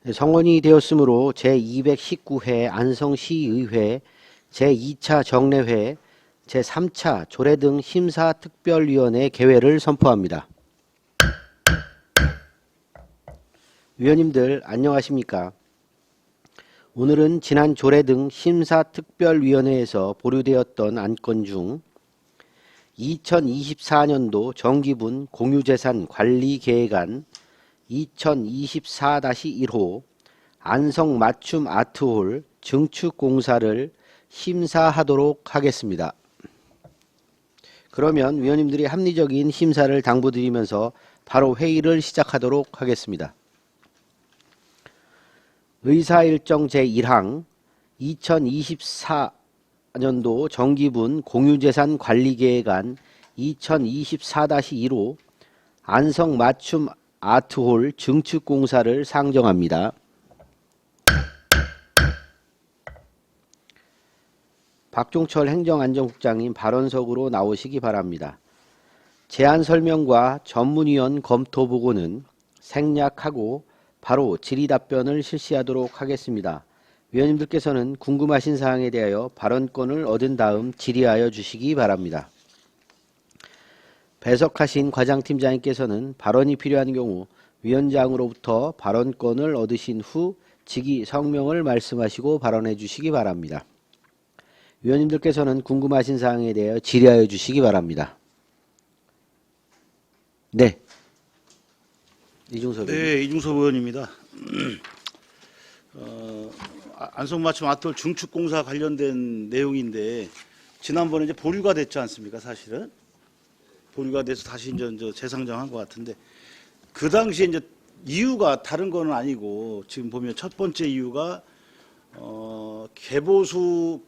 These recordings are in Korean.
성원이 되었으므로 제219회 안성시의회 제2차 정례회 제3차 조례등 심사특별위원회 개회를 선포합니다. 위원님들 안녕하십니까? 오늘은 지난 조례등 심사특별위원회에서 보류되었던 안건 중 2024년도 정기분 공유재산 관리계획안 2024-1호 안성 맞춤 아트홀 증축 공사를 심사하도록 하겠습니다. 그러면 위원님들이 합리적인 심사를 당부드리면서 바로 회의를 시작하도록 하겠습니다. 의사일정 제1항 2024년도 정기분 공유재산 관리계획안 2024-1호 안성 맞춤 아트홀 증축 공사를 상정합니다. 박종철 행정안전국장님 발언석으로 나오시기 바랍니다. 제안 설명과 전문위원 검토 보고는 생략하고 바로 질의 답변을 실시하도록 하겠습니다. 위원님들께서는 궁금하신 사항에 대하여 발언권을 얻은 다음 질의하여 주시기 바랍니다. 배석하신 과장팀장님께서는 발언이 필요한 경우 위원장으로부터 발언권을 얻으신 후 직위 성명을 말씀하시고 발언해 주시기 바랍니다. 위원님들께서는 궁금하신 사항에 대하여 질의하여 주시기 바랍니다. 네. 이중섭 네, 이중섭 의원입니다. 안성맞춤 아트홀 증축공사 관련된 내용인데 지난번에 이제 보류가 됐지 않습니까? 사실은 보류가 돼서 다시 이제 재상정한 것 같은데 그 당시에 이제 이유가 다른 거는 아니고 지금 보면 첫 번째 이유가 개보수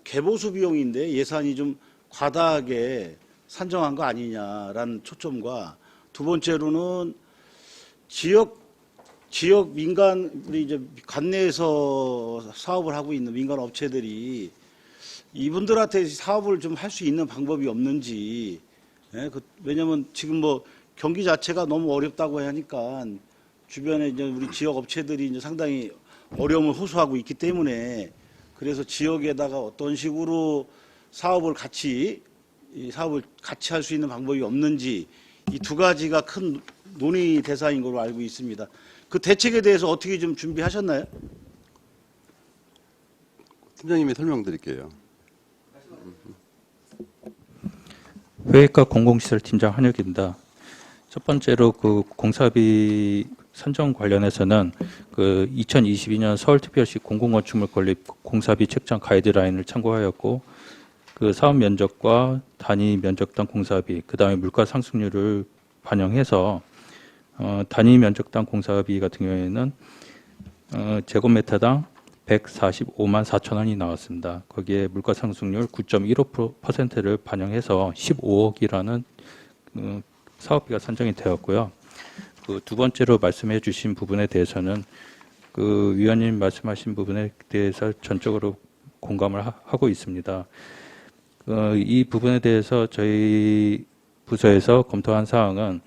비용인데 예산이 좀 과다하게 산정한 거 아니냐라는 초점과 두 번째로는 지역 민간 우리 이제 관내에서 사업을 하고 있는 민간 업체들이 이분들한테 사업을 좀 할 수 있는 방법이 없는지, 왜냐하면 지금 뭐 경기 자체가 너무 어렵다고 하니까 주변에 이제 우리 지역 업체들이 이제 상당히 어려움을 호소하고 있기 때문에 그래서 지역에다가 어떤 식으로 사업을 같이 할 수 있는 방법이 없는지 이 두 가지가 큰 논의 대상인 걸로 알고 있습니다. 그 대책에 대해서 어떻게 좀 준비하셨나요? 팀장님이 설명드릴게요. 회의과 공공시설팀장 한혁입니다. 첫 번째로 그 공사비 산정 관련해서는 그 2022년 서울특별시 공공건축물 건립 공사비 책정 가이드라인을 참고하였고 그 사업 면적과 단위 면적당 공사비, 그 다음에 물가 상승률을 반영해서 단위 면적당 공사비 같은 경우에는 제곱미터당 145만 4천 원이 나왔습니다. 거기에 물가 상승률 9.15%를 반영해서 15억이라는 사업비가 산정이 되었고요. 그 두 번째로 말씀해 주신 부분에 대해서는 그 위원님 말씀하신 부분에 대해서 전적으로 공감을 하고 있습니다. 이 부분에 대해서 저희 부서에서 검토한 사항은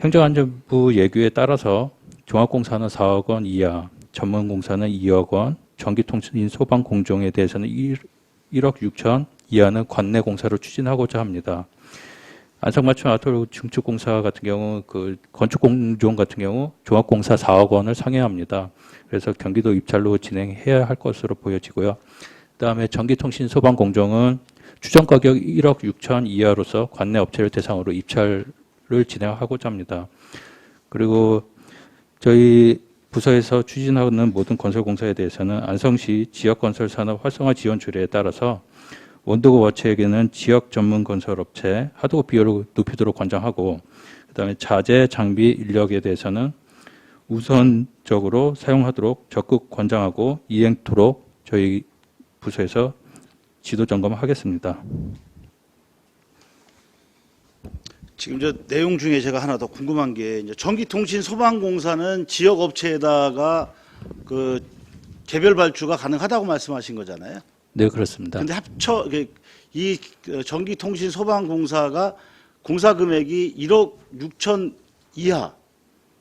행정안전부 예규에 따라서 종합공사는 4억 원 이하, 전문공사는 2억 원, 전기통신 소방 공종에 대해서는 1억 6천 이하는 관내 공사로 추진하고자 합니다. 안성맞춤 아트홀 증축공사 같은 경우 그 건축공종 같은 경우 종합공사 4억 원을 상회합니다. 그래서 경기도 입찰로 진행해야 할 것으로 보여지고요. 그다음에 전기통신 소방 공종은 추정 가격 1억 6천 이하로서 관내 업체를 대상으로 입찰을 진행하고자 합니다. 그리고 저희 부서에서 추진하는 모든 건설공사에 대해서는 안성시 지역건설산업 활성화 지원 조례에 따라서 원도급 업체에게는 지역 전문 건설업체 하도급 비율을 높이도록 권장하고 그다음에 자재, 장비, 인력에 대해서는 우선적으로 사용하도록 적극 권장하고 이행토록 저희 부서에서 지도 점검하겠습니다. 지금 저 내용 중에 제가 하나 더 궁금한 게 이제 전기통신 소방공사는 지역 업체에다가 그 개별 발주가 가능하다고 말씀하신 거잖아요. 네, 그렇습니다. 근데 이 전기통신 소방공사가 공사 금액이 1억 6천 이하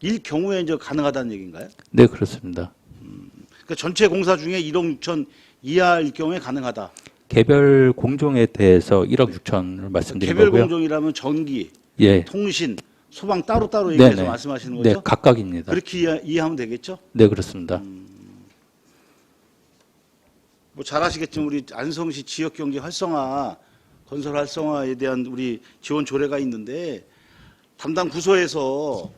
일 경우에 이제 가능하다는 얘기인가요? 네, 그렇습니다. 그러니까 전체 공사 중에 1억 6천 이하일 경우에 가능하다. 개별 공종에 대해서 1억 6천을 말씀드린 개별 거고요. 공종이라면 전기, 예, 통신, 소방 따로따로 얘기해서 네네. 말씀하시는 네, 거죠? 각각입니다. 그렇게 이해하면 되겠죠? 네, 그렇습니다. 뭐 잘 아시겠지만 우리 안성시 지역 경제 활성화, 건설 활성화에 대한 우리 지원 조례가 있는데 담당 부서에서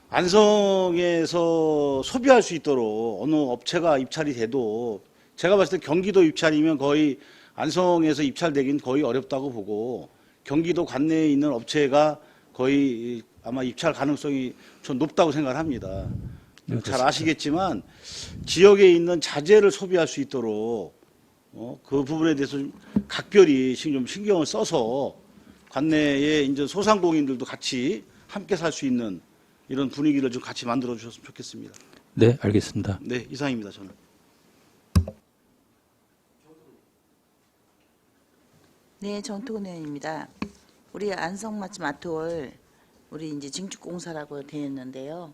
안성에서 소비할 수 있도록 어느 업체가 입찰이 돼도 제가 봤을 때 경기도 입찰이면 거의 안성에서 입찰되긴 거의 어렵다고 보고 경기도 관내에 있는 업체가 거의 아마 입찰 가능성이 좀 높다고 생각을 합니다. 네, 잘 아시겠지만 지역에 있는 자재를 소비할 수 있도록 그 부분에 대해서 좀 각별히 좀 신경을 써서 관내에 이제 소상공인들도 같이 함께 살 수 있는 이런 분위기를 좀 같이 만들어 주셨으면 좋겠습니다. 네, 알겠습니다. 네, 이상입니다. 저는. 네, 정토근 의원입니다. 우리 안성맞춤 아트홀 우리 이제 증축공사라고 되었는데요.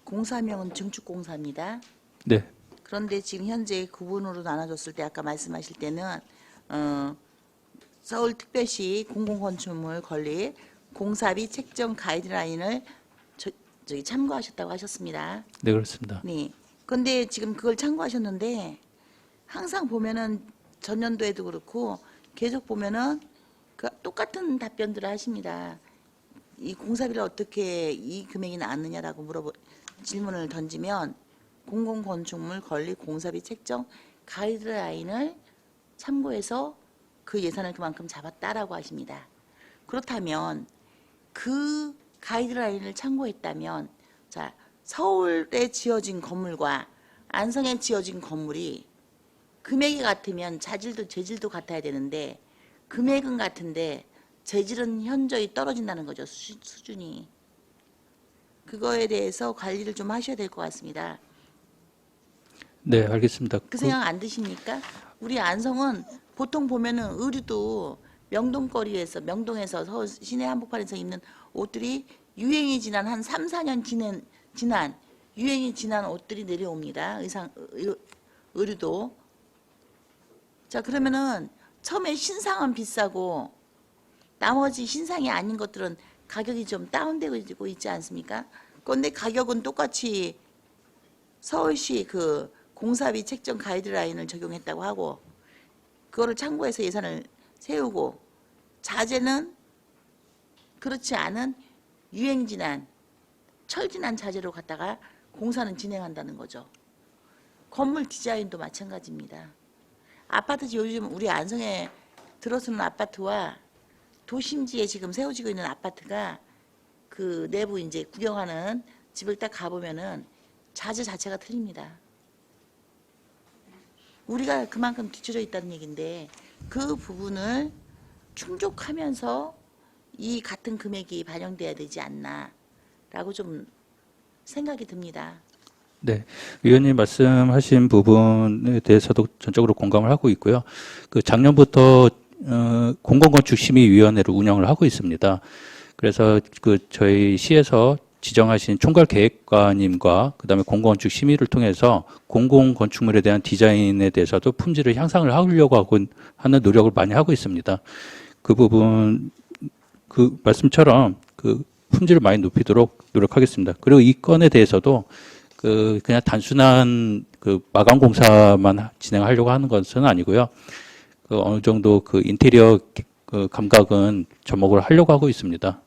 공사명은 증축공사입니다. 네, 그런데 지금 현재 구분으로 나눠줬을 때 아까 말씀하실 때는 서울특별시 공공건축물 건립 공사비 책정 가이드라인을 저기 참고하셨다고 하셨습니다. 네, 그렇습니다. 네. 그런데 지금 그걸 참고하셨는데 항상 보면은 전년도에도 그렇고 계속 보면은 그 똑같은 답변들을 하십니다. 이 공사비를 어떻게 이 금액이 나왔느냐라고 질문을 던지면 공공건축물 건립 공사비 책정 가이드라인을 참고해서 그 예산을 그만큼 잡았다라고 하십니다. 그렇다면 그 가이드라인을 참고했다면 자 서울에 지어진 건물과 안성에 지어진 건물이 금액이 같으면 자질도 재질도 같아야 되는데 금액은 같은데 재질은 현저히 떨어진다는 거죠. 수준이. 그거에 대해서 관리를 좀 하셔야 될 것 같습니다. 네, 알겠습니다. 그 생각 안 드십니까? 우리 안성은 보통 보면은 의류도 명동에서 서울 시내 한복판에서 입는 옷들이 유행이 지난 한 3, 4년 지난 유행이 지난 옷들이 내려옵니다. 의류도. 자, 그러면은 처음에 신상은 비싸고 나머지 신상이 아닌 것들은 가격이 좀 다운되고 있지 않습니까? 그런데 가격은 똑같이 서울시 그 공사비 책정 가이드라인을 적용했다고 하고 그거를 참고해서 예산을 세우고 자재는 그렇지 않은 유행지난 철지난 자재로 갖다가 공사는 진행한다는 거죠. 건물 디자인도 마찬가지입니다. 아파트 요즘 우리 안성에 들어서는 아파트와 도심지에 지금 세워지고 있는 아파트가 그 내부 이제 구경하는 집을 딱 가보면은 자재 자체가 틀립니다. 우리가 그만큼 뒤쳐져 있다는 얘기인데 그 부분을 충족하면서 이 같은 금액이 반영돼야 되지 않나라고 좀 생각이 듭니다. 네, 위원님 말씀하신 부분에 대해서도 전적으로 공감을 하고 있고요. 그 작년부터 공공건축심의위원회를 운영을 하고 있습니다. 그래서 그 저희 시에서 지정하신 총괄계획관님과 그다음에 공공건축 심의를 통해서 공공건축물에 대한 디자인에 대해서도 품질을 향상을 하려고 하는 노력을 많이 하고 있습니다. 그 부분 그 말씀처럼 그 품질을 많이 높이도록 노력하겠습니다. 그리고 이 건에 대해서도 그냥 단순한 그 마감 공사만 진행하려고 하는 것은 아니고요. 그 어느 정도 그 인테리어 그 감각은 접목을 하려고 하고 있습니다.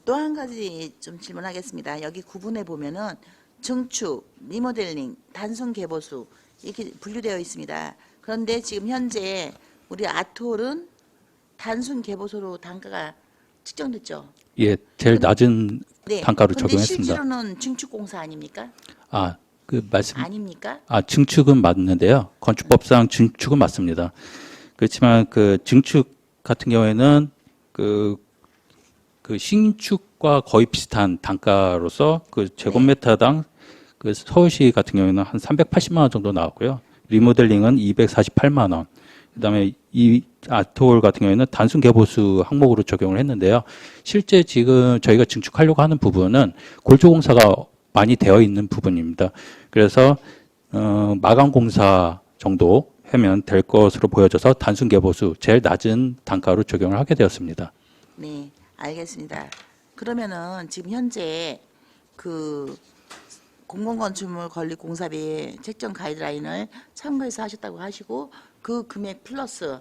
또 한 가지 좀 질문하겠습니다. 여기 구분해 보면은 증축, 리모델링, 단순 개보수 이렇게 분류되어 있습니다. 그런데 지금 현재 우리 아트홀은 단순 개보수로 단가가 측정됐죠. 예, 제일 낮은 네. 단가로 근데 적용했습니다. 실제로는 증축 공사 아닙니까? 그 말씀 아닙니까? 증축은 맞는데요. 건축법상 증축은 맞습니다. 그렇지만 그 증축 같은 경우에는 그 신축과 거의 비슷한 단가로서 그 제곱미터당 그 서울시 같은 경우에는 한 380만 원 정도 나왔고요. 리모델링은 248만 원 그다음에 이 아트홀 같은 경우에는 단순 개보수 항목으로 적용을 했는데요. 실제 지금 저희가 증축하려고 하는 부분은 골조공사가 많이 되어 있는 부분입니다. 그래서 마감 공사 정도 하면 될 것으로 보여져서 단순 개보수 제일 낮은 단가로 적용을 하게 되었습니다. 네, 알겠습니다. 그러면은 지금 현재 그 공공건축물 건립 공사비 책정 가이드라인을 참고해서 하셨다고 하시고 그 금액 플러스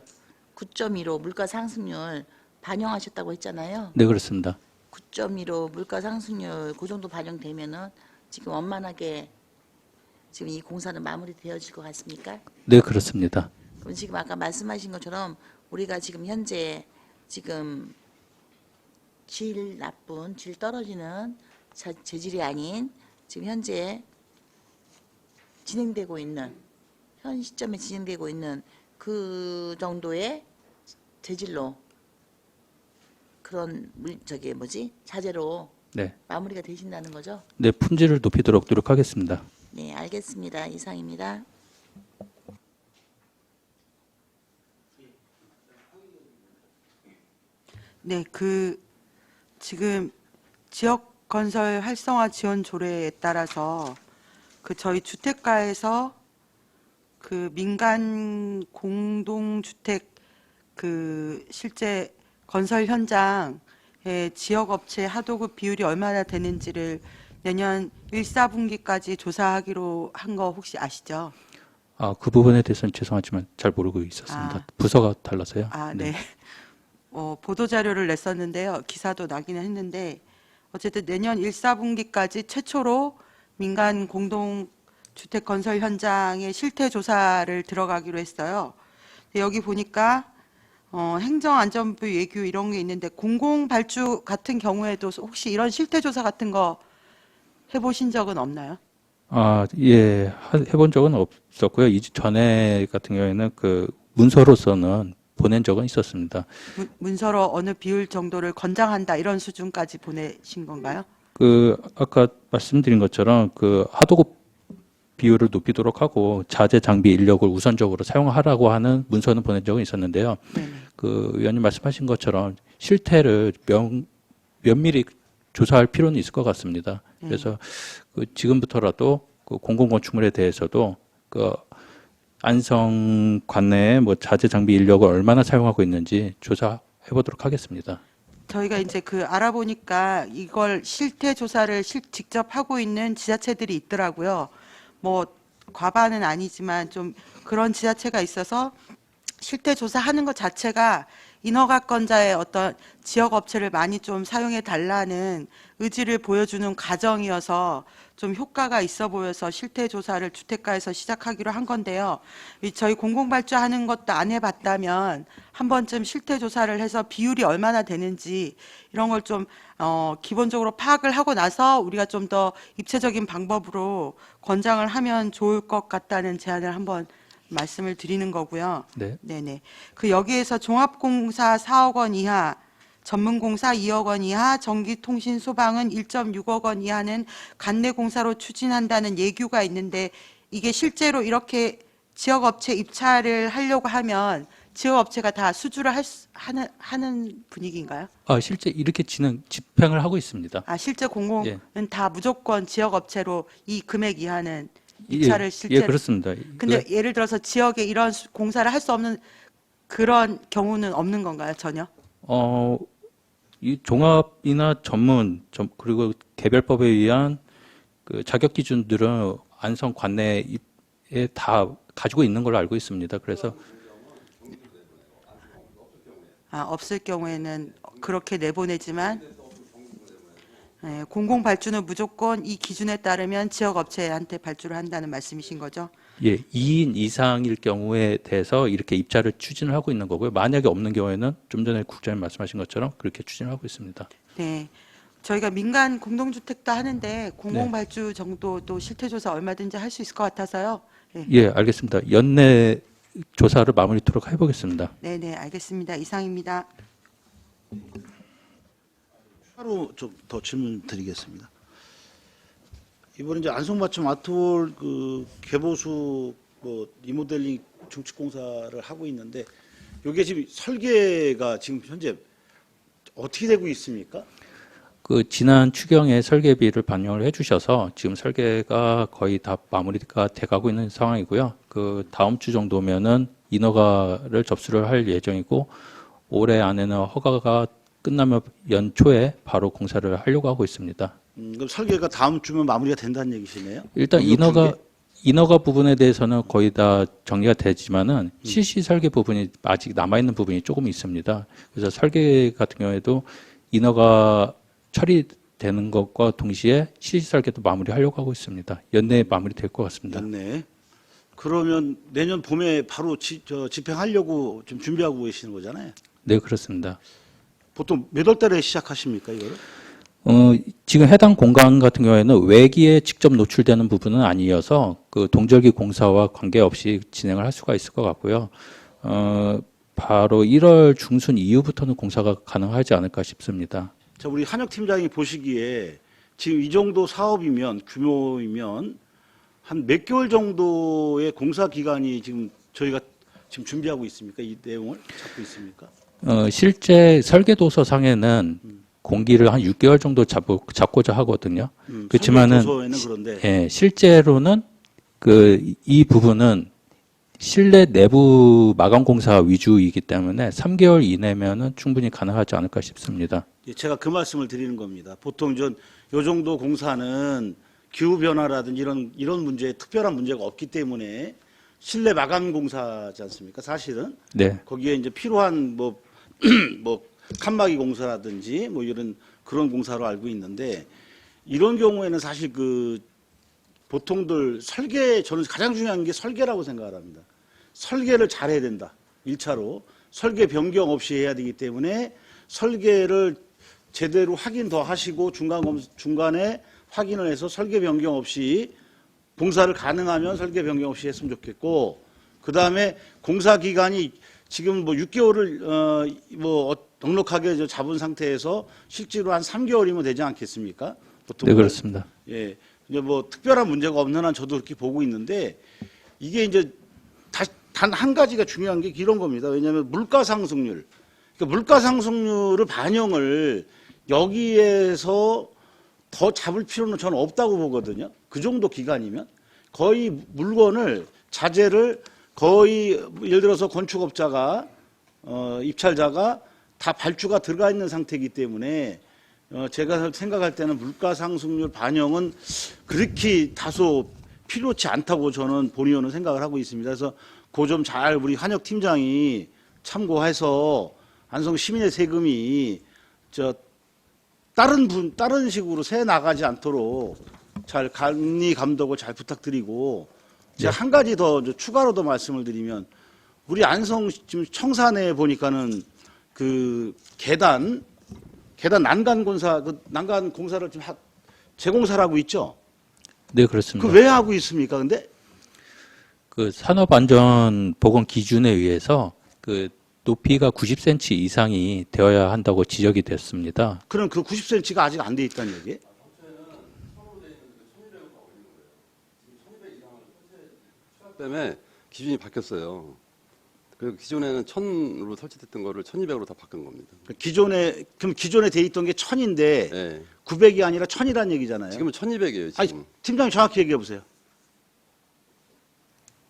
9.15 물가 상승률 반영하셨다고 했잖아요. 네, 그렇습니다. 9.15 물가 상승률 그 정도 반영되면은 지금 원만하게 지금 이 공사는 마무리되어질 것 같습니까? 네, 그렇습니다. 그럼 지금 아까 말씀하신 것처럼 우리가 지금 현재 지금 질 나쁜, 질 떨어지는 재질이 아닌 지금 현재 진행되고 있는 현 시점에 진행되고 있는 그 정도의 재질로 그런 자재로 네, 마무리가 되신다는 거죠? 네, 품질을 높이도록 노력하겠습니다. 네, 알겠습니다. 이상입니다. 네, 지금 지역 건설 활성화 지원 조례에 따라서 저희 주택가에서 민간 공동주택 실제 건설 현장의 지역업체 하도급 비율이 얼마나 되는지를 내년 1, 4분기까지 조사하기로 한 거 혹시 아시죠? 그 부분에 대해서는 죄송하지만 잘 모르고 있었습니다. 아. 부서가 달라서요. 네. 보도 자료를 냈었는데요. 기사도 나기는 했는데 어쨌든 내년 1, 4분기까지 최초로 민간 공동주택 건설 현장의 실태 조사를 들어가기로 했어요. 여기 보니까 행정안전부 예규 이런 게 있는데 공공발주 같은 경우에도 혹시 이런 실태 조사 같은 거 해보신 적은 없나요? 예, 해본 적은 없었고요. 이전에 같은 경우에는 문서로서는 보낸 적은 있었습니다. 문서로 어느 비율 정도를 권장한다 이런 수준까지 보내신 건가요? 아까 말씀드린 것처럼 하도급 비율을 높이도록 하고 자재 장비 인력을 우선적으로 사용하라고 하는 문서는 보낸 적은 있었는데요. 네네. 의원님 말씀하신 것처럼 실태를 면밀히 조사할 필요는 있을 것 같습니다. 그래서 지금부터라도 공공건축물에 대해서도 안성 관내에 자재 장비 인력을 얼마나 사용하고 있는지 조사해 보도록 하겠습니다. 저희가 이제 알아보니까 이걸 실태 조사를 직접 하고 있는 지자체들이 있더라고요. 과반은 아니지만 좀 그런 지자체가 있어서 실태 조사하는 것 자체가 인허가권자의 어떤 지역 업체를 많이 좀 사용해 달라는 의지를 보여주는 과정이어서 좀 효과가 있어 보여서 실태 조사를 주택가에서 시작하기로 한 건데요. 저희 공공발주하는 것도 안 해봤다면 한 번쯤 실태 조사를 해서 비율이 얼마나 되는지 이런 걸 좀 기본적으로 파악을 하고 나서 우리가 좀 더 입체적인 방법으로 권장을 하면 좋을 것 같다는 제안을 한번 말씀을 드리는 거고요. 네. 네네. 여기에서 종합공사 4억 원 이하, 전문공사 2억 원 이하, 전기통신 소방은 1.6억 원 이하는 관내공사로 추진한다는 예규가 있는데 이게 실제로 이렇게 지역업체 입찰을 하려고 하면 지역업체가 다 수주를 하는 분위기인가요? 실제 이렇게 집행을 하고 있습니다. 실제 공공은 예. 다 무조건 지역업체로 이 금액 이하는 입찰을 실제로. 예, 그렇습니다. 근데 예를 들어서 지역에 이런 공사를 할 수 없는 그런 경우는 없는 건가요, 전혀? 이 종합이나 그리고 개별법에 의한 자격 기준들은 안성 관내에 다 가지고 있는 걸로 알고 있습니다. 그래서 없을 경우에는 그렇게 내보내지만 공공발주는 무조건 이 기준에 따르면 지역업체한테 발주를 한다는 말씀이신 거죠? 예, 2인 이상일 경우에 대해서 이렇게 입찰을 추진을 하고 있는 거고요. 만약에 없는 경우에는 좀 전에 국장님 말씀하신 것처럼 그렇게 추진을 하고 있습니다. 네. 저희가 민간 공동주택도 하는데 공공발주 정도도 실태조사 얼마든지 할 수 있을 것 같아서요. 네. 예, 알겠습니다. 연내 조사를 마무리토록 해보겠습니다. 네네, 알겠습니다. 이상입니다. 하루 좀 더 질문 드리겠습니다. 이번에 이제 안성맞춤 아트홀 개보수 리모델링 증축공사를 하고 있는데 이게 지금 설계가 지금 현재 어떻게 되고 있습니까? 그 지난 추경에 설계비를 반영을 해주셔서 지금 설계가 거의 다 마무리가 돼가고 있는 상황이고요. 그 다음 주 정도면은 인허가를 접수를 할 예정이고 올해 안에는 허가가 끝나면 연초에 바로 공사를 하려고 하고 있습니다. 그럼 설계가 다음 주면 마무리가 된다는 얘기시네요? 일단 인허가 부분에 대해서는 거의 다 정리가 되지만은 실시 설계 부분이 아직 남아 있는 부분이 조금 있습니다. 그래서 설계 같은 경우에도 인허가 처리되는 것과 동시에 실시 설계도 마무리하려고 하고 있습니다. 연내에 마무리될 것 같습니다. 네. 그러면 내년 봄에 바로 집행하려고 좀 준비하고 계시는 거잖아요. 네, 그렇습니다. 보통 몇 월 달에 시작하십니까, 이거를? 지금 해당 공간 같은 경우에는 외기에 직접 노출되는 부분은 아니어서 그 동절기 공사와 관계없이 진행을 할 수가 있을 것 같고요. 바로 1월 중순 이후부터는 공사가 가능하지 않을까 싶습니다. 자, 우리 한혁 팀장이 보시기에 지금 이 정도 사업이면 규모이면 한 몇 개월 정도의 공사 기간이 지금 저희가 지금 준비하고 있습니까? 이 내용을 잡고 있습니까? 실제 설계도서 상에는 공기를 한 6개월 정도 잡고자 하거든요. 그렇지만은 설계도서에는 그런데 예, 실제로는 이 부분은 실내 내부 마감 공사 위주이기 때문에 3개월 이내면은 충분히 가능하지 않을까 싶습니다. 예, 제가 그 말씀을 드리는 겁니다. 보통 요 정도 공사는 기후 변화라든지 이런 문제, 특별한 문제가 없기 때문에 실내 마감 공사지 않습니까? 사실은 네. 거기에 이제 필요한 뭐 칸막이 공사라든지 뭐 이런 그런 공사로 알고 있는데 이런 경우에는 사실 그 보통들 저는 가장 중요한 게 설계라고 생각을 합니다. 설계를 잘해야 된다. 1차로 설계 변경 없이 해야 되기 때문에 설계를 제대로 확인 더 하시고 중간에 확인을 해서 설계 변경 없이 공사를 가능하면 설계 변경 없이 했으면 좋겠고, 그 다음에 공사 기간이 지금 뭐 6개월을 넉넉하게 잡은 상태에서 실제로 한 3개월이면 되지 않겠습니까? 보통 네, 그렇습니다. 예, 이제 뭐 특별한 문제가 없는 한 저도 그렇게 보고 있는데 이게 이제 단 한 가지가 중요한 게 이런 겁니다. 왜냐하면 물가 상승률, 그러니까 물가 상승률을 반영을 여기에서 더 잡을 필요는 저는 없다고 보거든요. 그 정도 기간이면 거의 물건을 자재를 거의 예를 들어서 건축업자가 입찰자가 다 발주가 들어가 있는 상태이기 때문에 제가 생각할 때는 물가 상승률 반영은 그렇게 다소 필요치 않다고 저는 본의원은 생각을 하고 있습니다. 그래서 그 점 잘 우리 한혁 팀장이 참고해서 안성 시민의 세금이 다른 식으로 새 나가지 않도록 잘 관리 감독을 잘 부탁드리고, 제가 한 가지 더 추가로 더 말씀을 드리면 우리 안성 지금 청산에 보니까는 그 계단 난간 공사를 좀 재공사를 하고 있죠. 네, 그렇습니다. 그 왜 하고 있습니까? 근데 그 산업안전보건 기준에 의해서 그 높이가 90cm 이상이 되어야 한다고 지적이 됐습니다. 그럼 그 90cm가 아직 안 돼 있다는 얘기예요? 때문에 기준이 바뀌었어요. 그리고 기존에는 1000으로 설치됐던 거를 1200으로 다 바꾼 겁니다. 그럼 기존에 돼 있던 게 1000인데 네. 900이 아니라 1000이라는 얘기잖아요. 지금은 1200이에요. 지금. 아니, 팀장님 정확히 얘기해 보세요.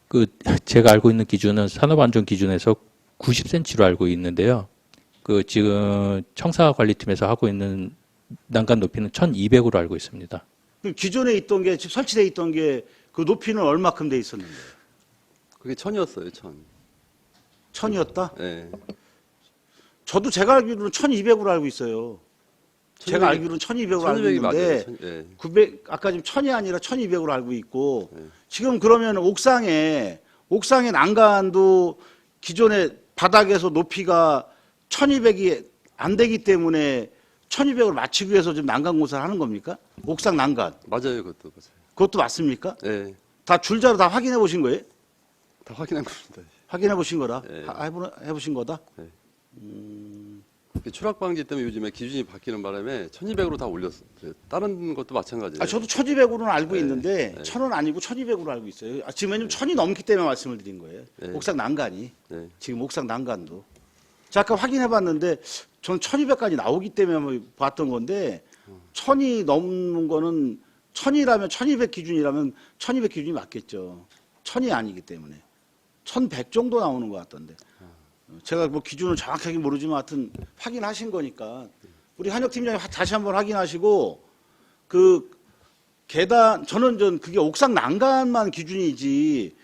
그 제가 알고 있는 기준은 산업안전 기준에서 90cm로 알고 있는데요. 그 지금 청사관리팀에서 하고 있는 난간 높이는 1200으로 알고 있습니다. 그럼 기존에 있던 게 지금 설치돼 있던 게 그 높이는 얼마큼 돼 있었는데? 그게 1000이었어요. 1000. 1000이었다? 네. 저도 제가 알기로는 1200으로 알고 있어요. 제가 1200 알기로는 1200으로 알고 1200이 맞아요. 있는데 1000, 네. 900 아까 지금 1000이 아니라 1200으로 알고 있고, 네. 지금 그러면 옥상에 난간도 기존에 바닥에서 높이가 1200이 안 되기 때문에 1200을 맞추기 위해서 지금 난간 공사를 하는 겁니까? 옥상 난간. 맞아요. 그것도 맞아요. 그것도 맞습니까? 네. 다 줄자로 다 확인해 보신 거예요? 다 확인한 겁니다. 확인해 보신 거다. 네. 해보신 거다. 네. 추락 방지 때문에 요즘에 기준이 바뀌는 바람에 1200으로 다 올렸어요. 다른 것도 마찬가지예요. 저도 1200으로는 알고 네, 있는데 네. 1000은 아니고 1200으로 알고 있어요. 지금 왜냐면 1000이 넘기 때문에 말씀을 드린 거예요. 네. 옥상 난간이. 네. 지금 옥상 난간도. 자, 아까 확인해 봤는데 저는 1200까지 나오기 때문에 뭐 봤던 건데 1000이 넘는 거는 1000이라면 1200 기준이라면 1200 기준이 맞겠죠. 1000이 아니기 때문에 1100 정도 나오는 것 같던데. 제가 뭐 기준을 정확하게 모르지만 하여튼 확인하신 거니까 우리 한혁 팀장님 다시 한번 확인하시고 그 계단 저는 그게 옥상 난간만 기준이지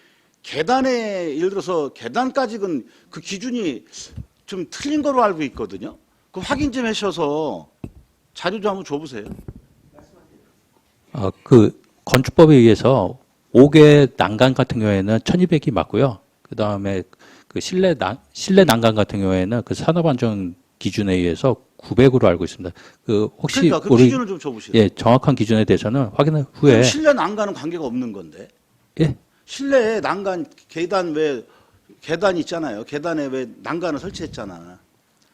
계단에 예를 들어서 계단까지는 그 기준이 좀 틀린 거로 알고 있거든요. 그 확인 좀 하셔서 자료 좀 한번 줘보세요. 그 건축법에 의해서 5개 난간 같은 경우에는 1200이 맞고요. 그 다음에 그 실내 난간 같은 경우에는 그 산업안전 기준에 의해서 900으로 알고 있습니다. 그 혹시 그러니까 그 기준을 좀 줘보세요. 예, 정확한 기준에 대해서는 확인 후에 그럼 실내 난간은 관계가 없는 건데. 예, 실내에 난간 계단 왜 계단 있잖아요. 계단에 왜 난간을 설치했잖아.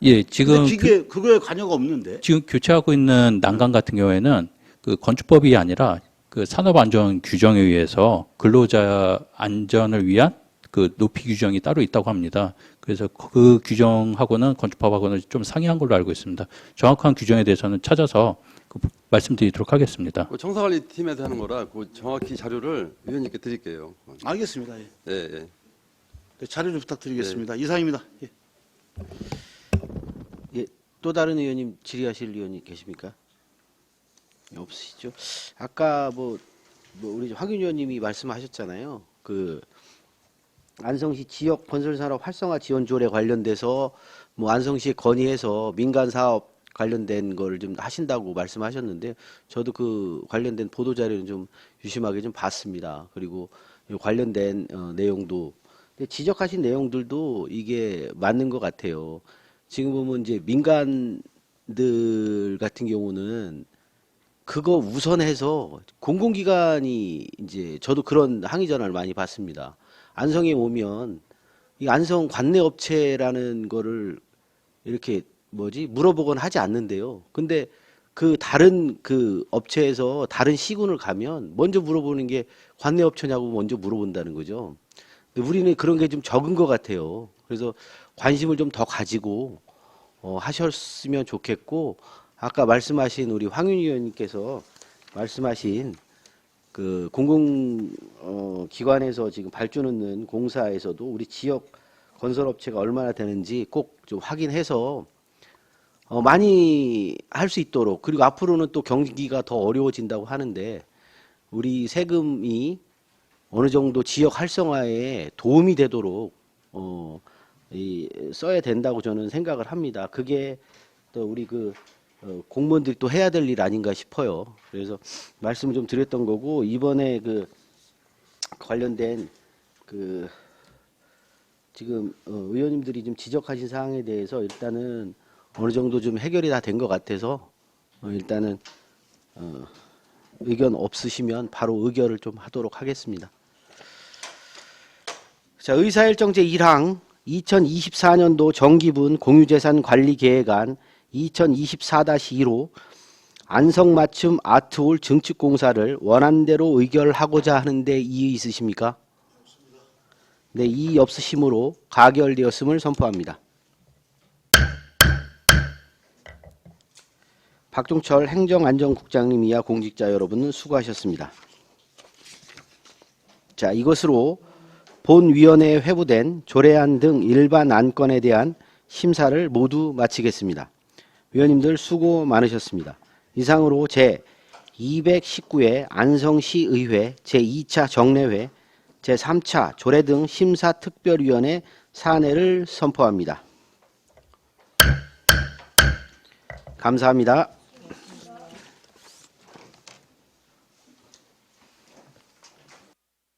예, 지금 근데 기계 그거에 관여가 없는데. 지금 교체하고 있는 난간 같은 경우에는 그 건축법이 아니라 그 산업안전 규정에 의해서 근로자 안전을 위한 그 높이 규정이 따로 있다고 합니다. 그래서 그 규정하고는 건축법하고는 좀 상이한 걸로 알고 있습니다. 정확한 규정에 대해서는 찾아서 말씀드리도록 하겠습니다. 그 청사관리팀에서 하는 거라 그 정확히 자료를 위원님께 드릴게요. 알겠습니다. 예. 예, 예. 네, 자료 좀 부탁드리겠습니다. 이상입니다. 예. 예, 또 다른 의원님 질의하실 의원이 계십니까? 없으시죠? 아까 뭐 우리 황윤 의원님이 말씀하셨잖아요. 그 안성시 지역 건설산업 활성화 지원 조례 관련돼서 뭐 안성시에 건의해서 민간 사업 관련된 걸 좀 하신다고 말씀하셨는데 저도 그 관련된 보도 자료는 좀 유심하게 좀 봤습니다. 그리고 관련된 내용도 근데 지적하신 내용들도 이게 맞는 것 같아요. 지금 보면 이제 민간들 같은 경우는 그거 우선해서 공공기관이 이제 저도 그런 항의 전화를 많이 받습니다. 안성에 오면 이 안성 관내업체라는 거를 이렇게 물어보거나 하지 않는데요. 근데 그 다른 그 업체에서 다른 시군을 가면 먼저 물어보는 게 관내업체냐고 먼저 물어본다는 거죠. 근데 우리는 그런 게 좀 적은 것 같아요. 그래서 관심을 좀 더 가지고 하셨으면 좋겠고 아까 말씀하신 우리 황윤 의원님께서 말씀하신 그 공공기관에서 지금 발주 넣는 공사에서도 우리 지역 건설업체가 얼마나 되는지 꼭 좀 확인해서 많이 할 수 있도록 그리고 앞으로는 또 경기가 더 어려워진다고 하는데 우리 세금이 어느 정도 지역 활성화에 도움이 되도록 써야 된다고 저는 생각을 합니다. 그게 또 우리 공무원들이 또 해야 될 일 아닌가 싶어요. 그래서 말씀을 좀 드렸던 거고 이번에 그 관련된 그 지금 의원님들이 좀 지적하신 사항에 대해서 일단은 어느 정도 좀 해결이 다 된 것 같아서 일단은 의견 없으시면 바로 의결을 좀 하도록 하겠습니다. 자, 의사일정 제1항 2024년도 정기분 공유재산 관리 계획안 2024-1호 안성맞춤 아트홀 증축 공사를 원안대로 의결하고자 하는데 이의 있으십니까? 네, 이의 없으시므로 가결되었음을 선포합니다. 박종철 행정안전국장님 이하 공직자 여러분은 수고하셨습니다. 자, 이것으로 본위원회에 회부된 조례안 등 일반 안건에 대한 심사를 모두 마치겠습니다. 위원님들 수고 많으셨습니다. 이상으로 제219회 안성시의회 제2차 정례회 제3차 조례 등 심사특별위원회 사내를 선포합니다. 감사합니다.